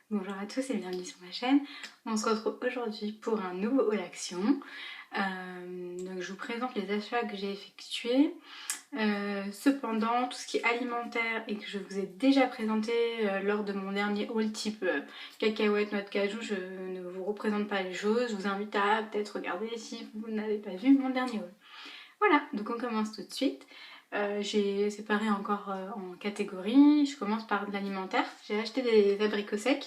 Bonjour à tous et bienvenue sur ma chaîne. On se retrouve aujourd'hui pour un nouveau haul action. Donc je vous présente les achats que j'ai effectués. Cependant, tout ce qui est alimentaire et que je vous ai déjà présenté lors de mon dernier haul type cacahuètes, noix de cajou, je ne vous représente pas les choses. Je vous invite à peut-être regarder si vous n'avez pas vu mon dernier haul. Voilà, donc on commence tout de suite. J'ai séparé encore en catégories. Je commence par de l'alimentaire. J'ai acheté des abricots secs.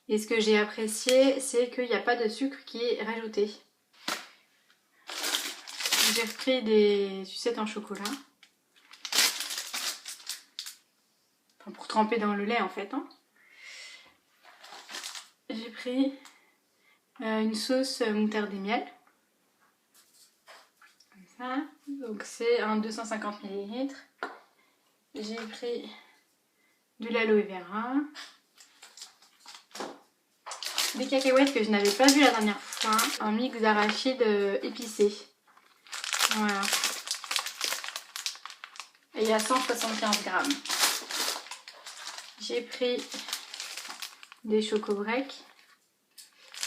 Et ce que j'ai apprécié, c'est qu'il n'y a pas de sucre qui est rajouté. J'ai repris des sucettes en chocolat. Enfin, pour tremper dans le lait en fait. Hein. J'ai pris une sauce moutarde et miel. Comme ça. Donc c'est un 250 ml. J'ai pris de l'aloe vera. Des cacahuètes que je n'avais pas vu la dernière fois. Un mix d'arachides épicé. Voilà. Et il y a 175 grammes. J'ai pris des chocobreaks.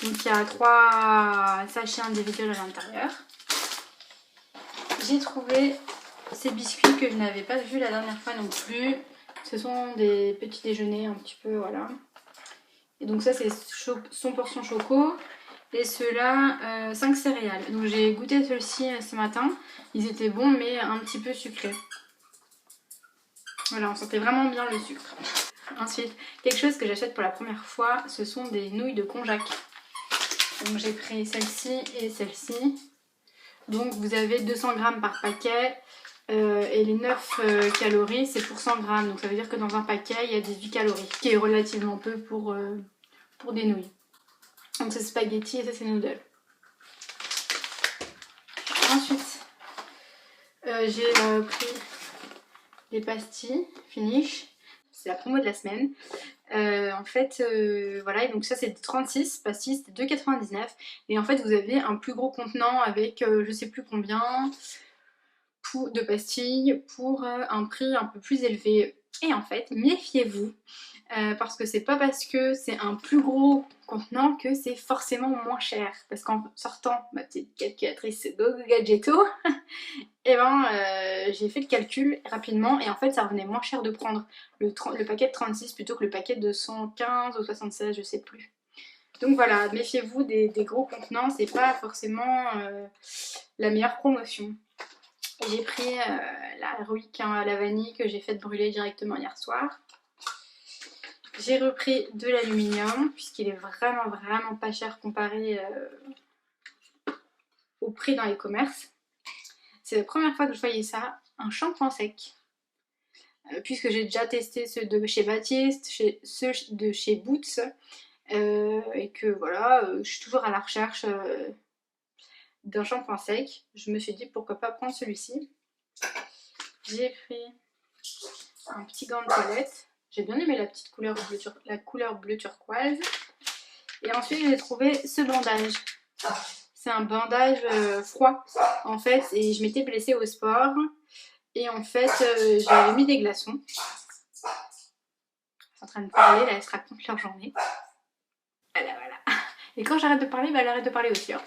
Donc il y a 3 sachets individuels à l'intérieur. J'ai trouvé ces biscuits que je n'avais pas vus la dernière fois non plus. Ce sont des petits déjeuners un petit peu, voilà. Et donc ça c'est son portion choco. Et ceux-là, 5 céréales. Donc j'ai goûté ceux-ci ce matin. Ils étaient bons mais un petit peu sucrés. Voilà, on sentait vraiment bien le sucre. Ensuite, quelque chose que j'achète pour la première fois, ce sont des nouilles de konjac. Donc j'ai pris celle-ci et celle-ci. Donc vous avez 200 grammes par paquet. Et les 9 calories, c'est pour 100 grammes. Donc ça veut dire que dans un paquet, il y a 18 calories. Ce qui est relativement peu pour des nouilles. Donc c'est spaghetti et ça c'est noodle. Ensuite, j'ai pris des pastilles Finish. C'est la promo de la semaine. En fait, voilà, et donc ça c'est 36 pastilles, c'était 2,99. Et en fait, vous avez un plus gros contenant avec je sais plus combien de pastilles pour un prix un peu plus élevé. Et en fait, méfiez-vous, parce que c'est pas parce que c'est un plus gros contenant que c'est forcément moins cher. Parce qu'en sortant ma petite calculatrice Go Gadgetto, et j'ai fait le calcul rapidement et en fait ça revenait moins cher de prendre le paquet de 36 plutôt que le paquet de 115 ou 76, je sais plus. Donc voilà, méfiez-vous des gros contenants, c'est pas forcément la meilleure promotion. J'ai pris la Ruick à la vanille que j'ai fait brûler directement hier soir. J'ai repris de l'aluminium puisqu'il est vraiment pas cher comparé au prix dans les commerces. C'est la première fois que je voyais ça, un shampoing sec. Puisque j'ai déjà testé ceux de chez Baptiste, ceux de chez Boots, et que voilà, je suis toujours à la recherche d'un shampoing sec. Je me suis dit pourquoi pas prendre celui-ci. J'ai pris un petit gant de toilette. J'ai bien aimé la petite couleur bleu turquoise. Et ensuite j'ai trouvé ce bandage. C'est un bandage froid en fait, et je m'étais blessée au sport. Et en fait, j'avais mis des glaçons. Elle est en train de parler, là elle se raconte leur journée. Voilà. Et quand j'arrête de parler, elle arrête de parler aussi. Hein.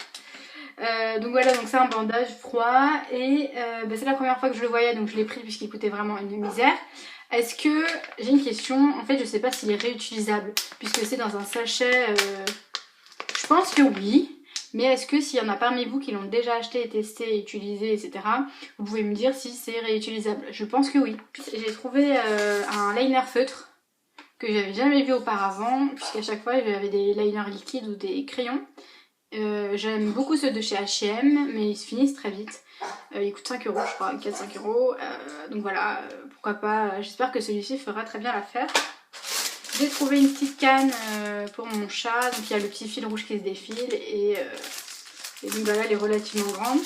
Donc voilà, donc c'est un bandage froid et c'est la première fois que je le voyais, donc je l'ai pris puisqu'il coûtait vraiment une misère. Est-ce que, j'ai une question, en fait je sais pas s'il est réutilisable puisque c'est dans un sachet, je pense que oui. Mais est-ce que s'il y en a parmi vous qui l'ont déjà acheté, testé, utilisé, etc. vous pouvez me dire si c'est réutilisable. Je pense que oui. J'ai trouvé un liner feutre que j'avais jamais vu auparavant puisqu'à chaque fois j'avais des liners liquides ou des crayons. J'aime beaucoup ceux de chez H&M mais ils se finissent très vite. Ils coûtent 5 € je crois, 4-5 €. Donc voilà, pourquoi pas. J'espère que celui-ci fera très bien l'affaire. J'ai trouvé une petite canne pour mon chat. Donc il y a le petit fil rouge qui se défile et donc voilà, elle est relativement grande.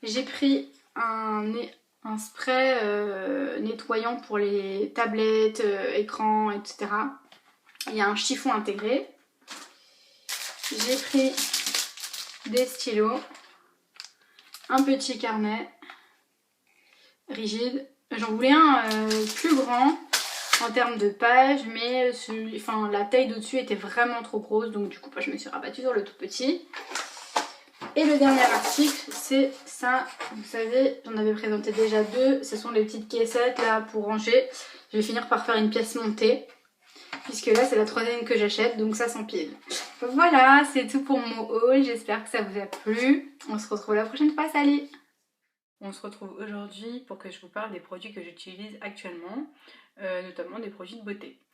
J'ai pris un spray nettoyant pour les tablettes, écrans, etc. Il y a un chiffon intégré. J'ai pris des stylos, un petit carnet rigide. J'en voulais un plus grand, en termes de pages, mais enfin, la taille d'au-dessus était vraiment trop grosse, donc du coup je me suis rabattue sur le tout petit. Et le dernier article, c'est ça. Vous savez, j'en avais présenté déjà 2. Ce sont les petites caissettes là pour ranger. Je vais finir par faire une pièce montée, puisque là c'est la 3e que j'achète, donc ça s'empile. Voilà, c'est tout pour mon haul. J'espère que ça vous a plu. On se retrouve la prochaine fois. Salut! On se retrouve aujourd'hui pour que je vous parle des produits que j'utilise actuellement, notamment des produits de beauté.